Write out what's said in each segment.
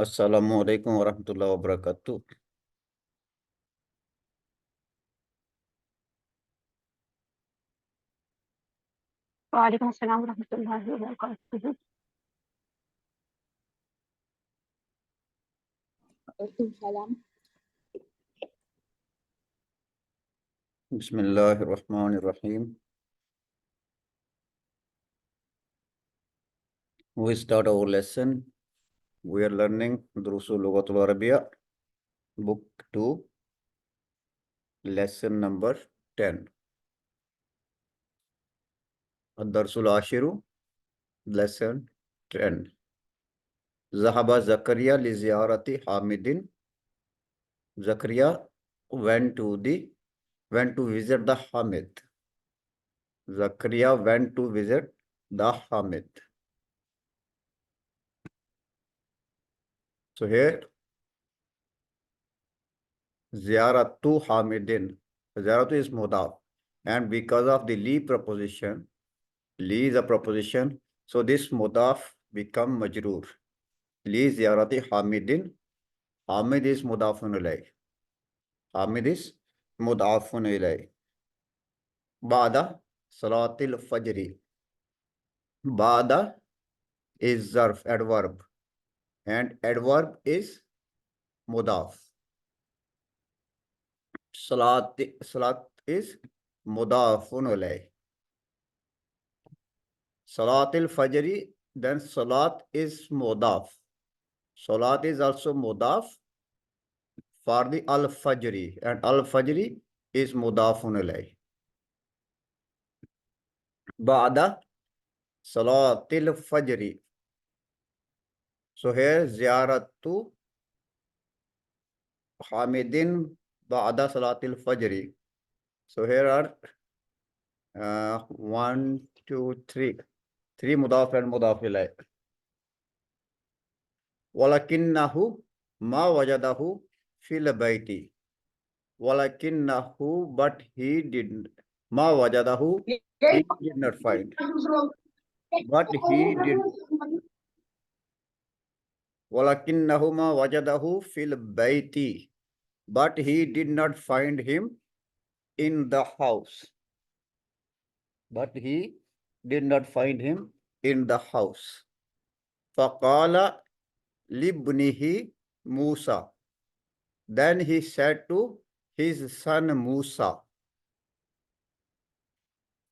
अस्सलामु अलैकुम वरहमतुल्लाहि वबरकातुह। वालेकुम अस्सलाम रहमतुल्लाहि व बरकातुहू। Waalaikumsalam. बिस्मिल्लाहिर्रहमानिर्रहीम। We start our lesson. We are learning Durusul Lughatul Arabiya, book 2, lesson number 10. Ad-Darsul Ashiru, lesson 10. Zahaba Zakaria li ziyarati Hamidin. Zakaria went to visit the Hamid. Zakaria went to visit the Hamid. So here Ziyaratu Hamidin. Ziyaratu is mudaf. And because of the li preposition, li is a preposition, so this mudaf become majroor. Li ziyarati Hamidin. Hamid is mudafun ilay. Hamid is mudafun ilay. Ba'da salatil fajri. Ba'da is zarf, adverb. And adverb is mudaf. Salat is mudafun ilay. Salatil Fajri, then Salat is Mudaf. Salat is also Mudaf for the Al Fajri, and Al Fajri is Mudafun ilay. Ba'da Salatil Fajri. So here Ziyaratu Hamidin Ba'da Salatil Fajri. So here are 1, 2, 3. 3 Mudaf and Mudaf ilay. Walakinnahu ma wajadahu fil bayti. Walakinnahu, but he didn't. Ma wajadahu, he did not find. But he did. Walakinnahu ma wajadahu fil bayti. But he did not find him in the house. But he did not find him in the house. Faqala libnihi Musa. Then he said to his son Musa.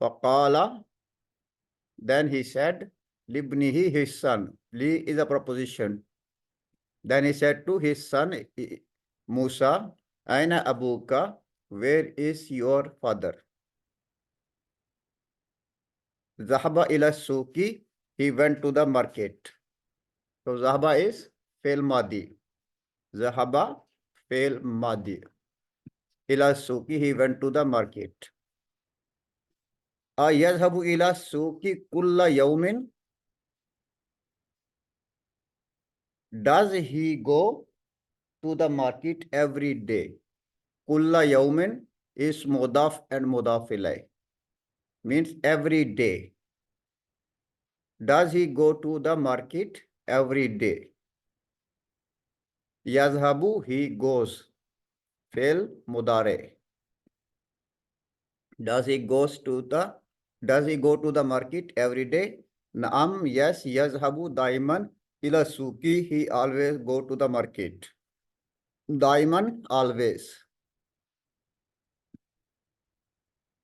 Faqala, then he said, libnihi, his son. Li is a preposition. Then he said to his son Musa, Aina abuka, where is your father? Zahaba ila suki, he went to the market. So Zahaba is fail madi. Zahaba fail madi. Ila suki, he went to the market. Yazhabu ila suki kulla yawmin. Does he go to the market every day? Kulla yawmin is mudaf and mudaf ilay. Means every day. Does he go to the market every day? Yazhabu, he goes. Fail mudare. Does he go to the market every day? Naam, yes, yazhabu daiman ila suki, he always go to the market. Daiman, always.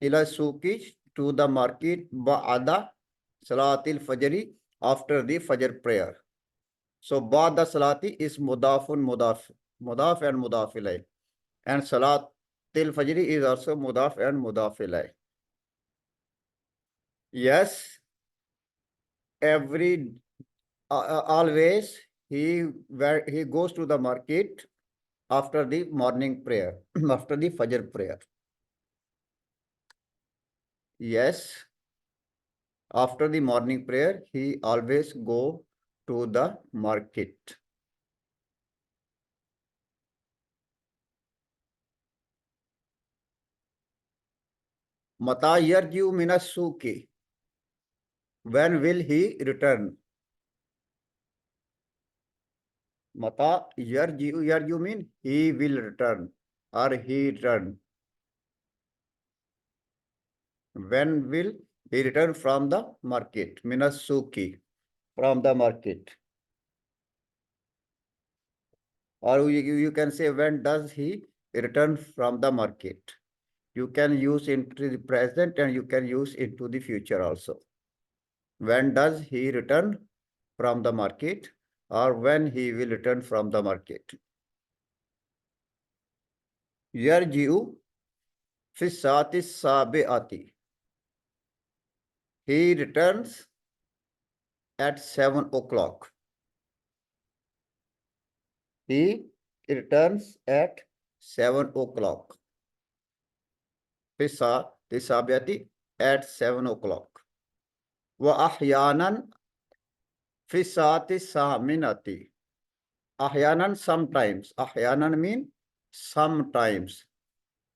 Ila suki, to the market, ba'ada salatil fajri, after the fajr prayer. So ba'da salati is mudafun mudaf and mudaf ilay. And salatil fajri is also mudaf and mudaf ilay. Yes, always he goes to the market after the morning prayer, after the fajr prayer. Yes, after the morning prayer, he always go to the market. Mata yarjiu minas suki. When will he return? Mata yarji'u mean he will return or he return. When will he return from the market? Minas suki, from the market. Or you can say, when does he return from the market? You can use into the present and you can use into the future also. When does he return from the market, or when he will return from the market? Yarji'u fi saati sabi'ati. He returns at 7 o'clock. He returns at 7 o'clock. Fi saati sabi'ati, at 7 o'clock. Wa ahyanan fi saati saminati. Ahyanan, sometimes. Ahyanan mean sometimes.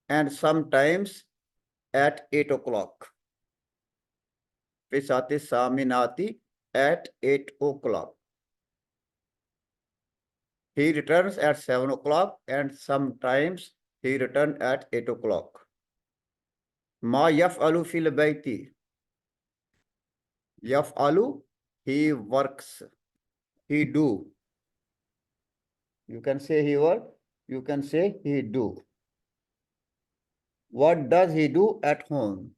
And sometimes at 8 o'clock. Fi saati saminati, at 8 o'clock. He returns at 7 o'clock and sometimes he returns at 8 o'clock. Ma yaf'alu fil bayti. Yaf'alu, he works. He do. You can say he work. You can say he do. What does he do at home?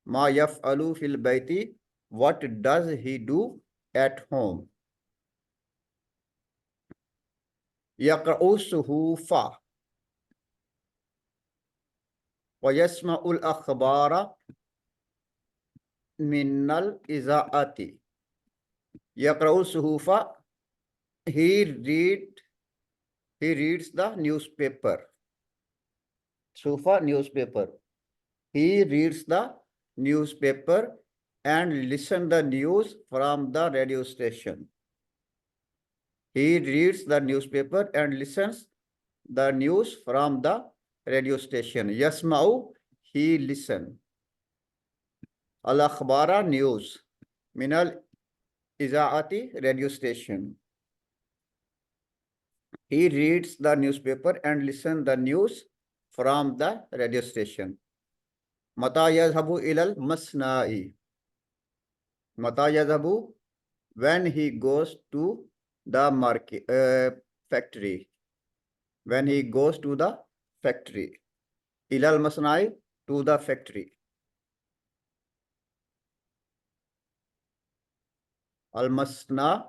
Ma yaf'alu fil bayti. What does he do at home? Yaqra'u suhufa. Wa yasma'ul akhbara minnal iza'ati. Yaqra'u suhufa. He reads the newspaper. Sufa, newspaper. He reads the newspaper and listen the news from the radio station. He reads the newspaper and listens the news from the radio station. Yasma'u, he listen. Al-akhbara, news. Minal iza'ati, radio station. He reads the newspaper and listens the news from the radio station. Mata yazhabu ilal masna'i. Mata yazhabu, when he goes to the market, factory. When he goes to the factory. Ilal masna'i, to the factory. Al masna,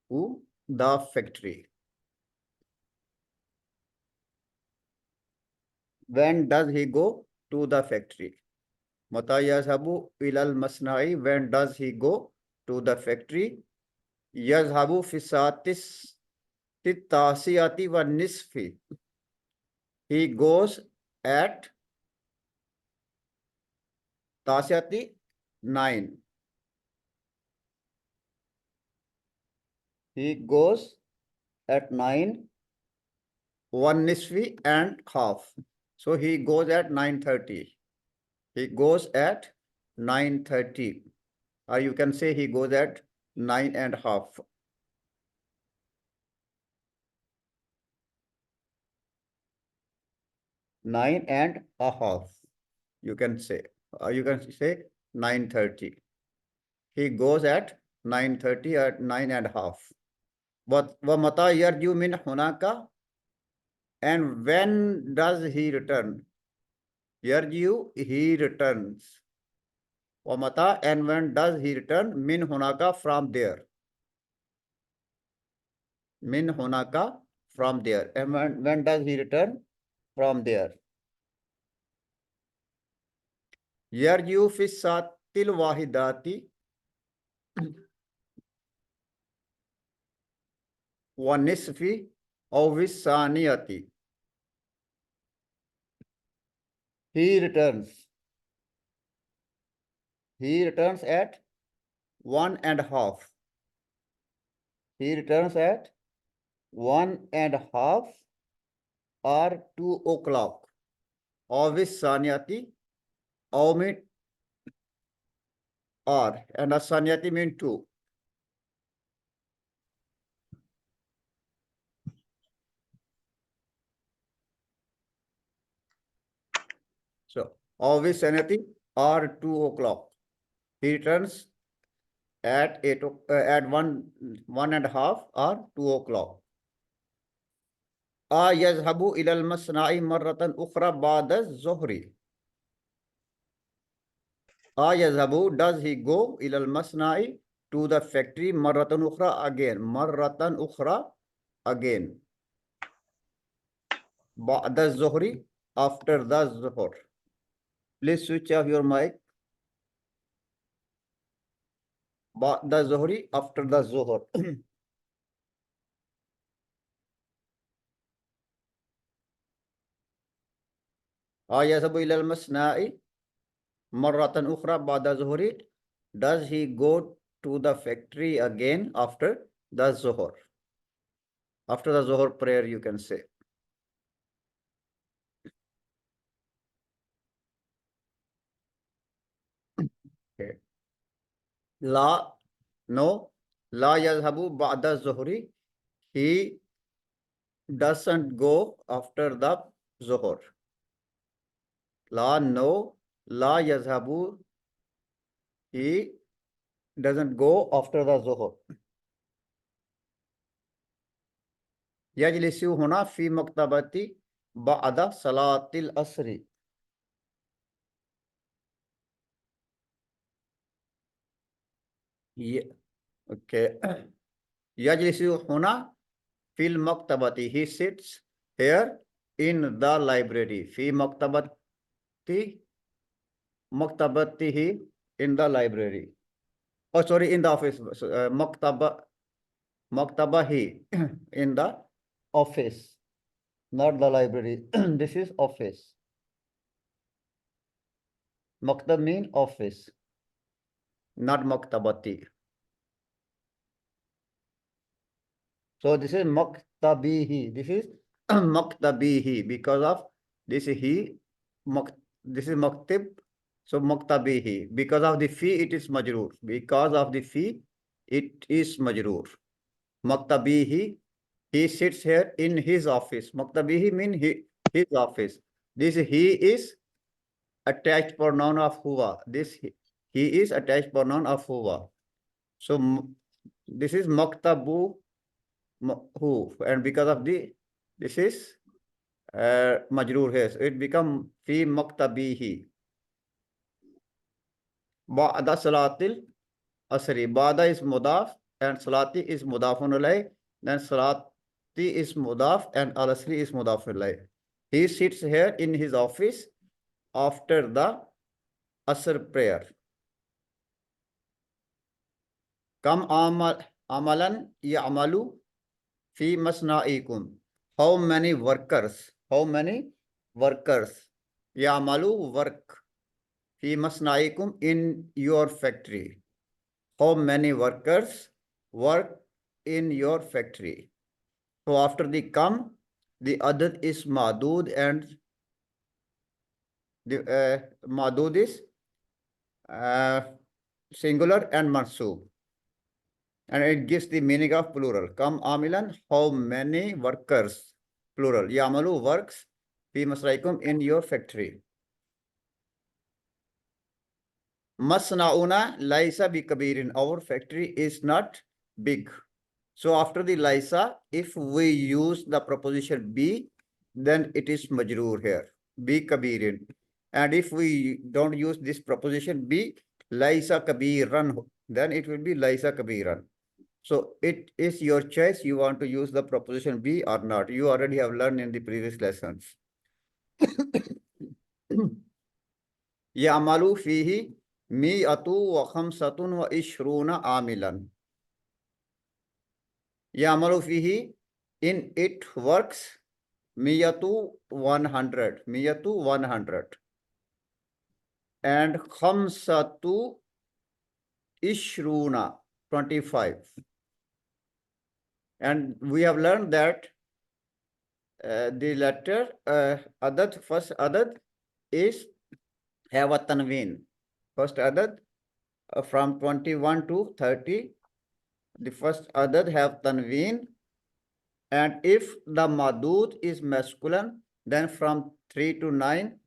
the factory. When does he go to the factory? Mata yazhabu ilal masna'i, when does he go to the factory? Yazhabu fi saatis tasiyati wa nisfi. He goes at tasiyati 9. He goes at 9, one nisfi and half. So he goes at 9:30. He goes at 9:30. Or you can say he goes at 9.5. 9.5. You can say. Or you can say 9:30. He goes at 9:30 at 9.5. What mata yarju min hunaka? And when does he return? Yarju, he returns. Mata, and when does he return? Min hunaka, from there. Min hunaka, from there. And when does he return? From there. Yarju fi saatil wahidati wa nisfi aw visaniyati. He returns. He returns at 1.5. He returns at 1.5 or 2 o'clock. Always Sanyati, or mean or, and a Sanyati mean 2. Always anything or 2 o'clock. He returns at 1:30 or 2 o'clock. يذهب إلى المصنع مرة أخرى بعد الظهر. يذهب, does he go إلى المصنع, to the factory, مرة أخرى, again, مرة أخرى, again, بعد الظهر, after the ظهر. Please switch off your mic. بعد الظهر, after the ظهر. يذهب إلى المصنع مرة أخرى بعد الظهر. Does he go to the factory again after the Zohar? After the Zohar prayer, you can say. Okay. La, no. La yazhabu ba'da zuhri. He doesn't go after the Zohar. La, no. La yazhabu. He doesn't go after the Zohar. Yajlisu huna fi maktabati ba'da salatil asri. Yeah. Okay. Yajlisu huna fil maktabati. He sits here in the library. Fi maktabati. Maktabatihi, in the library. Oh, sorry, in the office. Maktabahi, in the office, not the library. This is office. Maktab mean office, not maktabati. So this is maktabihi. This is maktabihi because of this he. This is maktib. So maktabihi. Because of the fee, it is majroor. Because of the fee, it is majroor. Maktabihi. He sits here in his office. Maktabihi mean his office. This he is attached pronoun of huwa. This he is attached pronoun of huwa. So this is maktabu hu, and because of this is majroor here. So it become fi maktabihi. Ba'da salatil asri. Ba'da is mudaf and salati is mudafun alayh. Then salati is mudaf and al-asri is mudaf alayh. He sits here in his office after the asr prayer. Kam amalan ya'malu fi masna'ikum. How many workers? How many workers? Ya'malu, work. Fi masna'ikum, in your factory. How many workers work in your factory? So after the kam, the adad is madud and the madud is singular and mansub. And it gives the meaning of plural. Kam amilan, how many workers? Plural. Yamalu, works. Fi masraikum, in your factory. Masnauna laisa bi kabirin. Our factory is not big. So after the laisa, if we use the preposition be, then it is majroor here. Bi kabirin. And if we don't use this preposition be, laisa kabiran, then it will be laisa kabiran. So it is your choice. You want to use the preposition be or not. You already have learned in the previous lessons. Ya'malu fihi mi'atu wa khamsatun wa ishruna amilan. Ya'malu fihi, in it works, mi'atu 100. Mi'atu 100. And khamsatu ishruna 25. And we have learned that the letter adad, first adad is have a tanween. First adad from 21 to 30, the first adad have tanween. And if the madud is masculine, then from 3 to 9,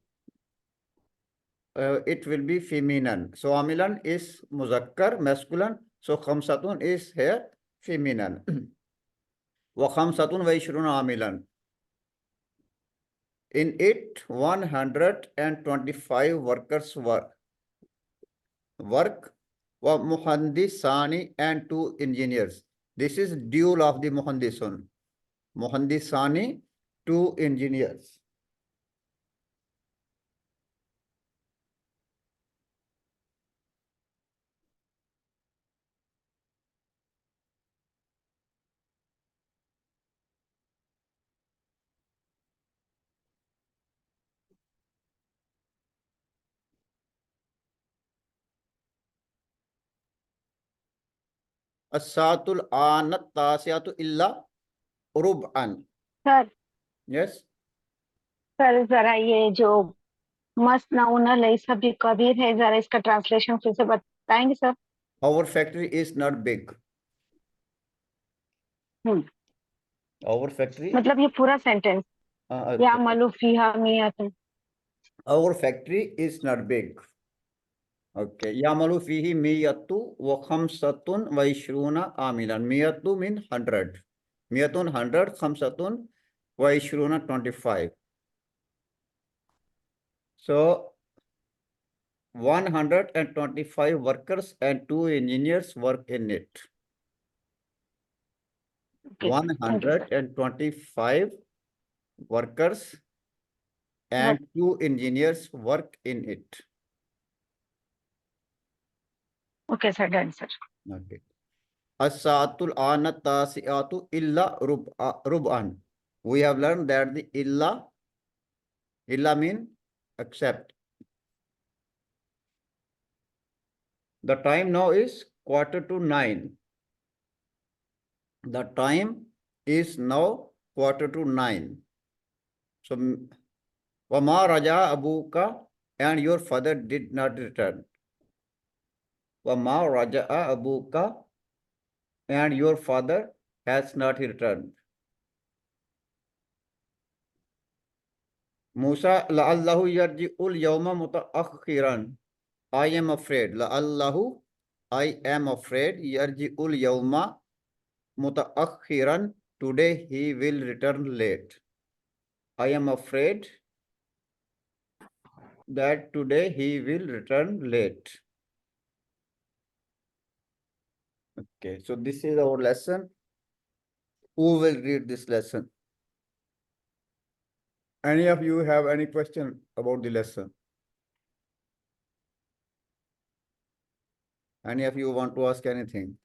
it will be feminine. So amilan is muzakkar, masculine. So khamsatun is here feminine. Wa khamsatun wa ishruna amilan. In it, 125 workers work. Wa muhandisani and 2 engineers. This is dual of the muhandisun. Muhandisani, 2 engineers. As-saatul anat tasiatu illa rub'an. Sir Yes. Sir जरा ये जो मसनऊन लैसा भी कबीर है, जरा इसका translation फिर से बताएंगे sir? Our factory is not big. Our factory. मतलब ये पूरा सेंटेंस या Malu फीहा मियतुन. Our factory is not big. Okay. Yamalu fihi miyatu wa khamsatun wa ishruna amilan. Miyatu mean 100. Miyatun 100, khamsatun wa ishruna 25. So 125 workers and 2 engineers work in it. Okay, thank you, sir. 125 workers and 2 engineers work in it. Okay, sir, done, sir. Okay. As-saatul anat tasiatu illa rub'an. We have learned that the illa mean except. The time now is 8:45. The time is now 8:45. So, Wama raja abuka, and your father did not return. Wama raja abuka, and your father has not returned. Musa la'allahu yarji'ul yawma muta'akhiran. I am afraid. La'allahu, I am afraid. Yarji'ul yawma muta'akhiran. Today he will return late. I am afraid that today he will return late. Okay, so this is our lesson. Who will read this lesson? Any of you have any question about the lesson? Any of you want to ask anything?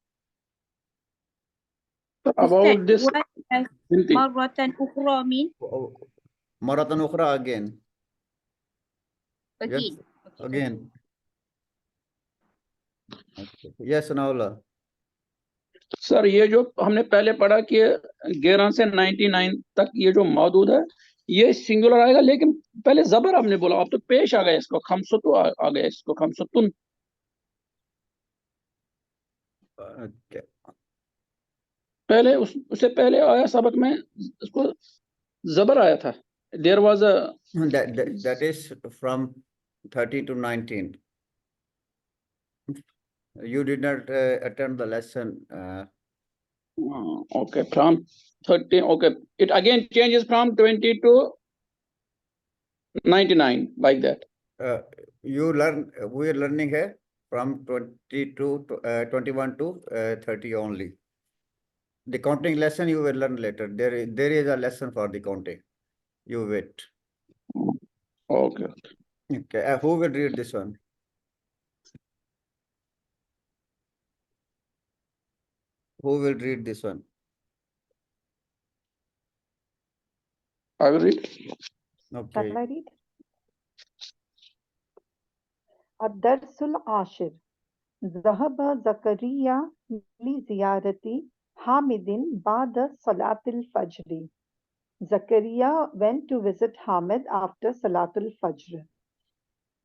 About this, What does Binti. marratan ukhra mean? Maratan ukhra again. Again. Yes, again. Okay. Yes, Naula. Sir ये जो हमने पहले पढ़ा कि 11 से 99 तक ये जो मौजूद है ये सिंगुलर आएगा, लेकिन पहले जबर आपने बोला, अब तो पेश आ गया इसको, खमसतु आ गया इसको, खमसतुन. Okay. पहले उससे पहले आया सबक में इसको जबर आया था. There was a That is from 30 to 19. You did not attend the lesson. okay, from 30. Okay, it again changes from 20 to 99, like that. We are learning here from 22 to 21 to 30 only. The counting lesson you will learn later. There is a lesson for the counting. You wait. Okay. Okay. Who will read this one? Who will read this one? I will read. Okay. Shall I read? الدرس العاشر. ذهب زكريا لزيارة حامد بعد صلاة الفجر. Zakaria went to visit Hamid after Salatul Fajr.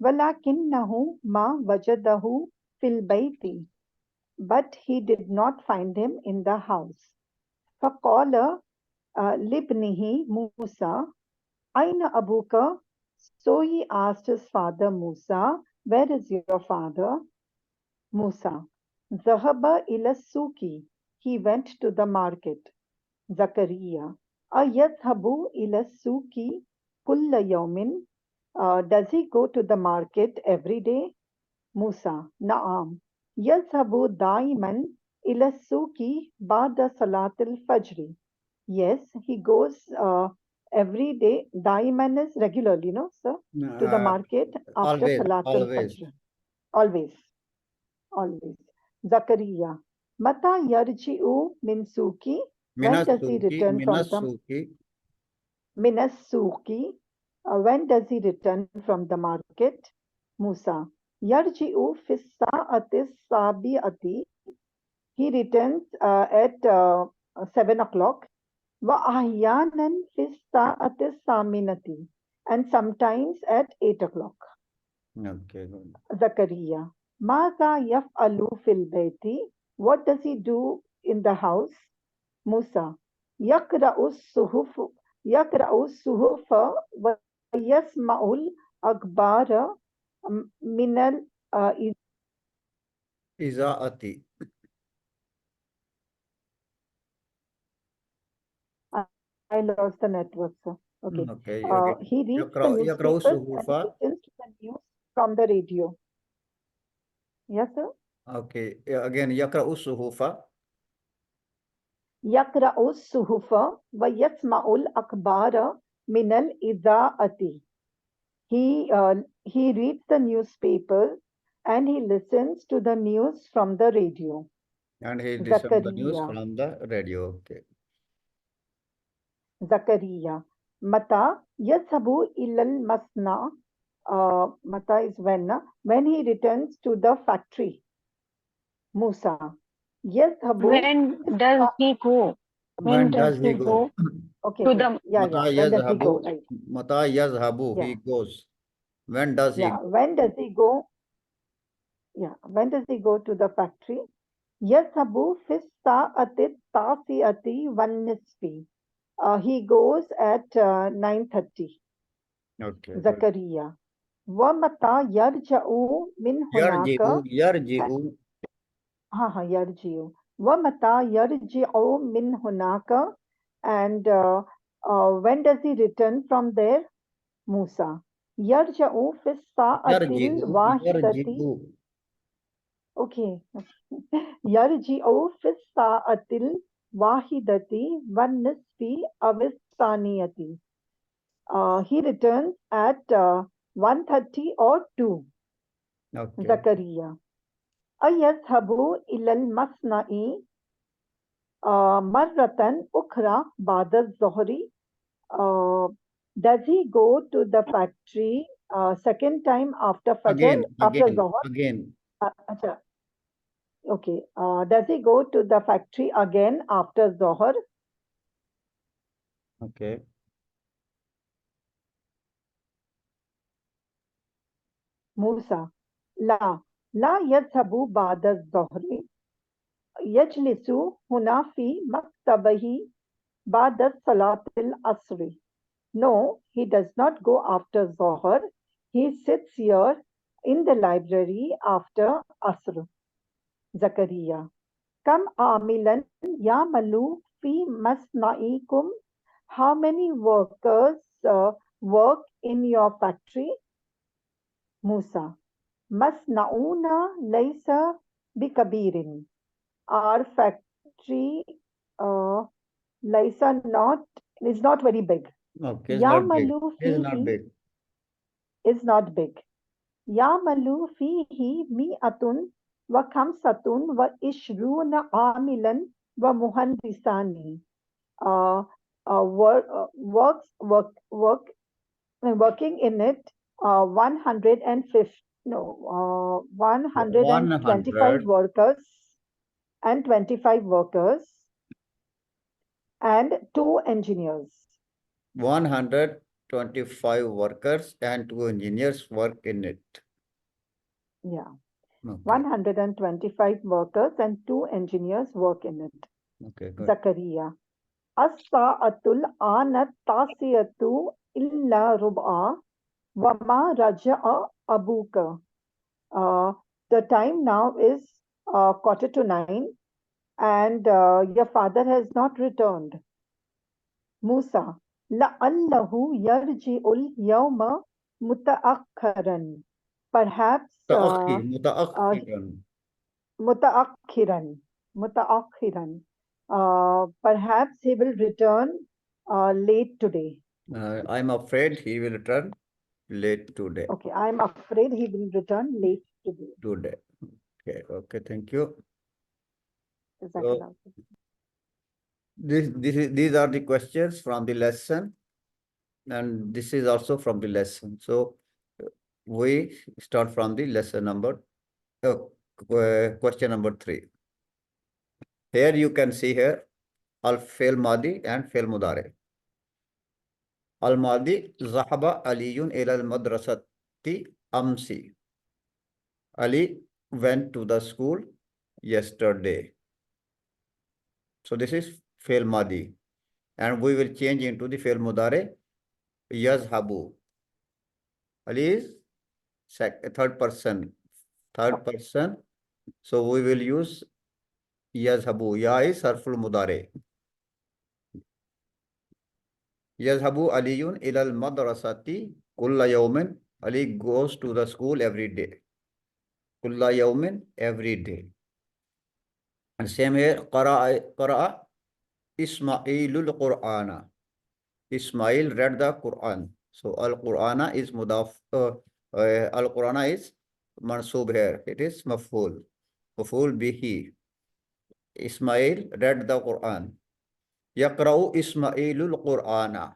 ولكنه ما وجده في البيت. But he did not find him in the house. فقال لابنه موسى أين أبوك؟ So he asked his father Musa, where is your father? Musa, Zahaba ila suki. He went to the market. Zakaria, Ayadhabu ila suki kulla yawmin. Does he go to the market every day? Musa, Naam. Yazhabu daiman ila suki ba'da salatil fajri. Yes, he goes every day. Daiman is regularly, no, sir? To the market after Always, salatul always. fajr. Always. Always. Zakaria, Mata yarji'u min suki. When does he return from the Minasuki. minas suki? When does he return from the market? Musa, yarji'u fis sa'atis sabi'ati. He returns at 7 o'clock. Wa ahyanan fis sa'atis saminati. And sometimes at 8 o'clock. Okay, good. Zakaria, Maza yaf'alu fil bayti. What does he do in the house? Musa, Yakra'u suhufa wa yasma'ul akbara minal Izaati. I lost the network, sir. Okay. Okay, okay. He reads the Yakra'u newspapers and suhufa. listens to the news from the radio. Yes, sir. Okay, again, Yakra'u suhufa. Yakra'u suhufa wa yasma'ul akbara minal izaati. He reads the newspapers and he listens to the news from the radio. And he listened the news Zakaria, from the radio. Okay. Zakaria. Mata yashabu ilal masna. Mata is when he returns to the factory. Musa. Yashabu. When does he go? When does he go? Okay. To Okay. the Yeah. Mata When does he go? yazhabu. Right. Mata yazhabu. He Yeah. goes. When does he Yeah. go? When does he go? Yeah. When does he go to the factory? Yashabu fis sa'ati tasi'ati wan nisfi. He goes at 9:30. Okay, good. Zakaria. وَمَتَى يَرْجَعُ مِنْ هُنَاكَ Yarji'u. يَرْجِعُ وَمَتَى يَرْجِعُ مِنْ هُنَاكَ. And when does he return from there? Musa. يَرْجَعُ فِي السَّاعَةِ الْوَاحِدَةِ. Yarji'u. Okay. يَرْجِعُ فِي السَّاعَةِ الْوَاحِدَةِ وَالنِّصْفِ أَوِ الثَّانِيَةِ. He returns at 1:30 or 2. Okay. Zakaria. أيذهب إلى المصنع مرة أخرى بعد الظهر. Does he go to the factory second time after Fajr? After Zohar? Again. Acha. Okay. Does he go to the factory again after Zohar? Okay. Musa. لا يذهب بعد الظهر. يجلس هنا في مكتبه بعد صلاة العصر. No, he does not go after Zohar. He sits here in the library after Asr. Zakaria. Kam amilan yamalu fi masna'ikum. How many workers work in your factory? Musa. Masna'una laysa bikabirin. Our factory is not very big. Okay, it's not big. Yamalu It's not fihi big. is not big. Yamalu fihi mi'atun wa khamsatun wa ishruna amilan wa muhandisani. Working in it 125 workers and 25 workers and 2 engineers. 125 workers and 2 engineers work in it. Yeah. Okay. 125 workers and 2 engineers work in it. Okay, good. Zakaria. As-sa'atul anat tasiyatu illa rub'a. Wama raja'a abuka. The time now is 8:45, and your father has not returned. Musa, la'allahu yarji'ul yawma muta'akhiran. Perhaps متأخرا. muta'akhiran. Muta'akhiran. Perhaps he will return late today. I'm afraid he will return late today. Okay, I'm afraid he will return late today. Okay, thank you. Jazakallah. These are the questions from the lesson, and this is also from the lesson. So we start from the lesson number, question number 3. Here you can see here al-fi'l madi and fi'l mudari. Al-madi, zahaba aliyun ila al-madrasati amsi. Ali went to the school yesterday. So this is fi'l madi, and we will change into the fi'l mudari. Yazhabu. Ali is third person. So we will use yazhabu. Ya is harful mudari. Yazhabu aliyun ilal madrasati kulla yawmin. Ali goes to the school every day. Kulla yawmin, every day. And same here, qara'a Ismailul Qur'ana. Ismail read the Quran. So al-Qur'ana is mudaf. Al-Qur'ana is mansub here. It is maf'ul. Maf'ul bihi. Ismail read the Quran. Yaqra'u Ismailul Qur'ana.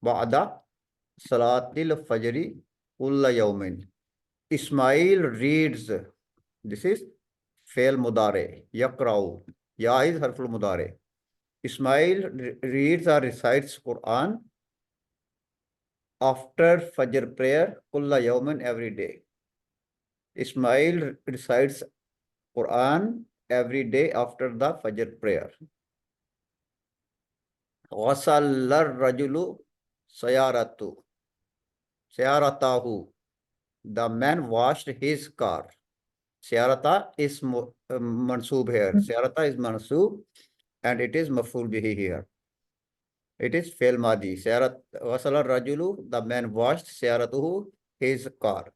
Ba'da salatil fajri kulla yawmin. Ismail reads. This is fail mudare. Yaqra'u. Ya is harful mudare. Ismail reads or recites Quran after Fajr prayer kulla yawmin, every day. Ismail recites Quran every day after the Fajr prayer. Ghasallar rajulu sayaratahu. The man washed his car. Sayarata is mansub here. Sayarata is mansub, and it is maf'ul bihi here. It is fail madi. Ghasalar rajulu, the man washed sayaratuhu, his car.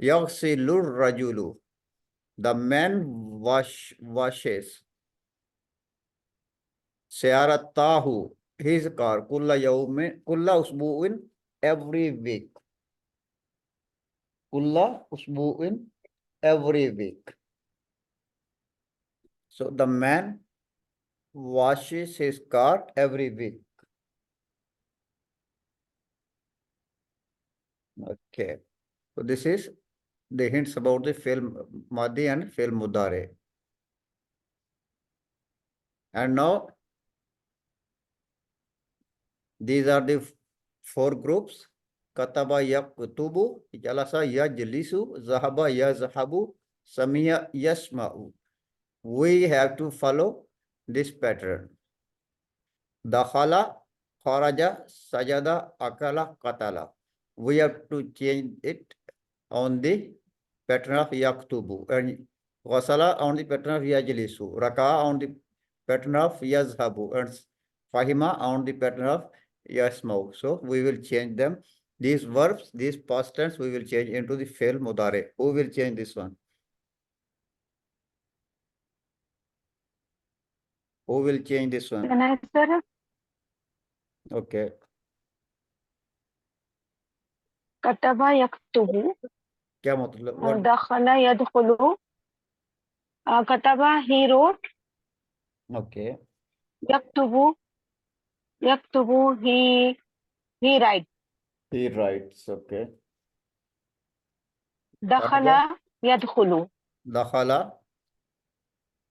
Yaghsilur rajulu, the man washes sayaratahu, his car, kulla usbu'in, every week. Kulla usbu'in, every week. So the man washes his car every week. Okay. So this is the hints about the fi'l madi and fi'l mudare. And now these are the 4 groups. Kataba yaktubu, jalasa yajlisu, zahaba yazhabu, samiya yasma'u. We have to follow this pattern. Dakhala, kharaja, sajada, akala, qatala. We have to change it on the pattern of yaktubu, and ghasala on the pattern of yajlisu, raka'a on the pattern of yazhabu, and fahima on the pattern of yasmau. So we will change them. These verbs, these past tense, we will change into the fi'l mudare. Who will change this one? Who will change this one? Can I, sir? Okay. Kataba yaktubu. क्या मतलब? Dakhala yadkhulu. Kataba, he wrote. Okay. Yaktubu, he writes. He writes. Okay. Dakhala yadkhulu. Dakhala.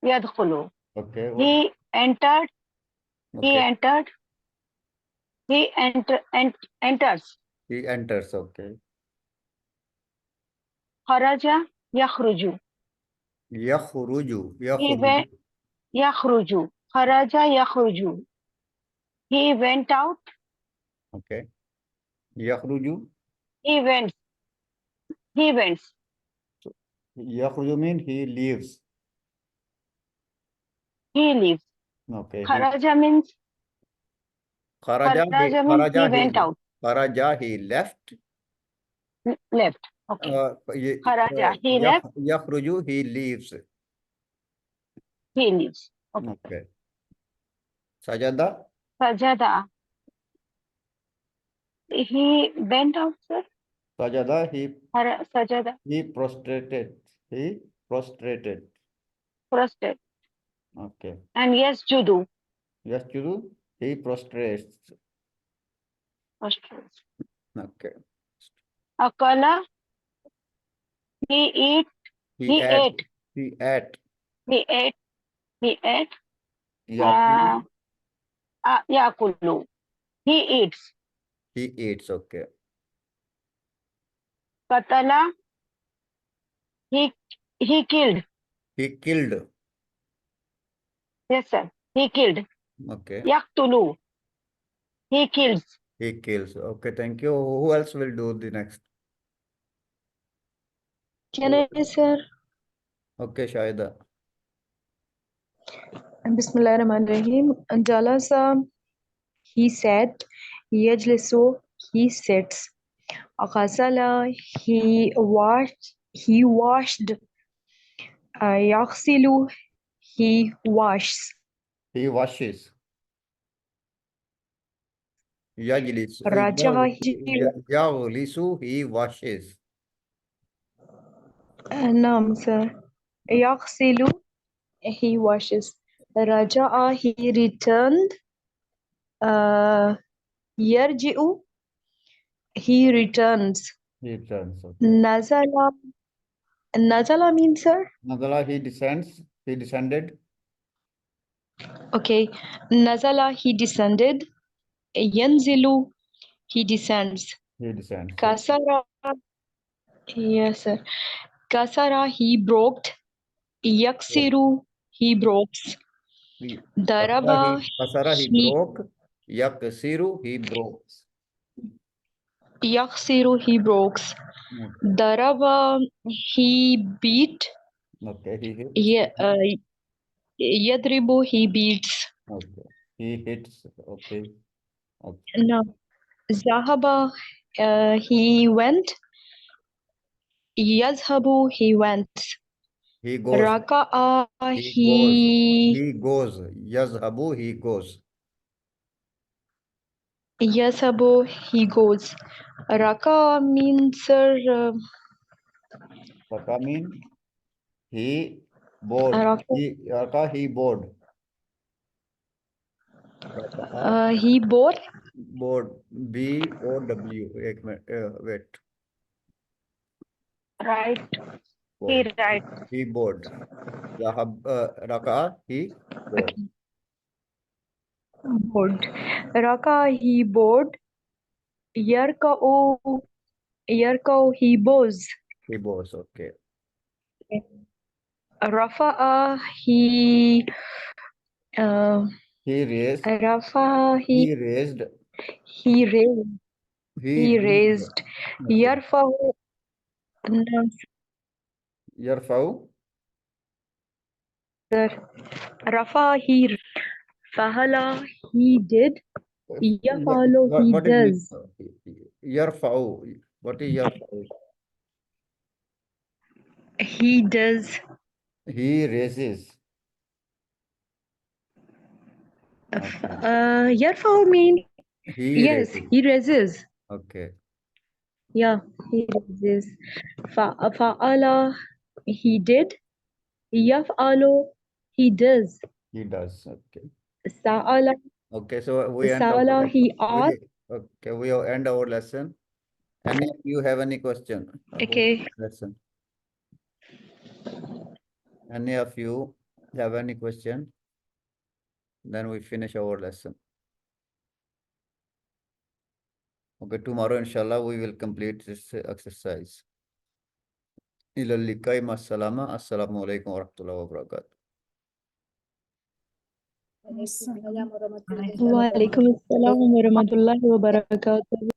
Yadkhulu. Okay. He entered. Okay. He enters. He enters. Okay. Kharaja yakhruju. Yakhruju. He went. Yakhruju. He went. He went. Yakhruju mean he leaves. He leaves. Okay. Kharaja means Kharaja he went out. Kharaja he left. Left. Okay. Kharaja he left. Yakhruju he leaves. He leaves. Okay. Okay. Sajada. Sajada. He went out, sir. Sajada Sajada. he prostrated. He prostrated. Prostrate. Okay. And yes, judu. Yes, Judu. He prostrates. Prostrate. Okay. Akala. He He ate. He ate. He ate. He ate. Yakulu. Yakulu. He eats. He eats. Okay. Katala. He killed. He killed. Yes, sir. He killed. Okay. Yaktulu. He kills. He kills. Okay. Thank you. Who else will do the next? Can I, sir? Okay, Shahida. Bismillahirrahmanirrahim. Jalasa, he sat. Yajlisu, he sits. Ghasala, he washed. Yaghsilu, he washes. He washes. Yajlis. Raja, Yaghlisu, he washes. Naam, sir. Yaghsilu, he washes. Raja'a, he returned. Yarji'u, he returns. He turns. Okay. Nazala means, sir? Nazala, he descends. He descended. Okay. Nazala, he descended. Yanzilu, he descends. He descends. Kasara, yes, sir. Kasara, he broke. Yaksiru, he breaks. Daraba, Kasara, he broke. Yaksiru, he broke. Yaksiru, he breaks. Okay. Daraba, he beat. Okay. He hits. Yadribu, he beats. Okay. He hits. Okay. Okay. No. Zahaba, he went. Yazhabu, he went. He goes. Raka'a, He goes. Yazhabu, he goes. Yazhabu, he goes. Raka means, sir, Raka mean he bored. Raka, He bored. he bore. Bored. B-O-W. Wait. Right. Bored. He right. He bored. Raka, he bored. Bored. Raka, he bored. Yarka'u, he bows. He bows. Okay. Rafa'a, he raised. Rafa'a, He raised. he raised. He raised. Okay. Yarfa'u, no, Yarfa'u. sir. Rafa, he. Fahala, he did. Yafalo, he What does. Yarfa'u. What is Yarfa'u? He does. He raises. Yarfa'u mean yes, raises. he raises. Okay. Yeah, he raises. Fa'ala, he did. Yaf'alu, he does. He does. Okay. Sa'ala, Okay. So we end Sa'ala, he asked. Okay. We end our lesson. Any of you have any question? Okay. Lesson. Any of you have any question? Then we finish our lesson. Okay, tomorrow, inshallah, we will complete this exercise. Ila liqai ma salama. Assalamu alaikum wa rahmatullahi wa barakatuh. Wa alaikum assalam wa rahmatullahi wa barakatuh.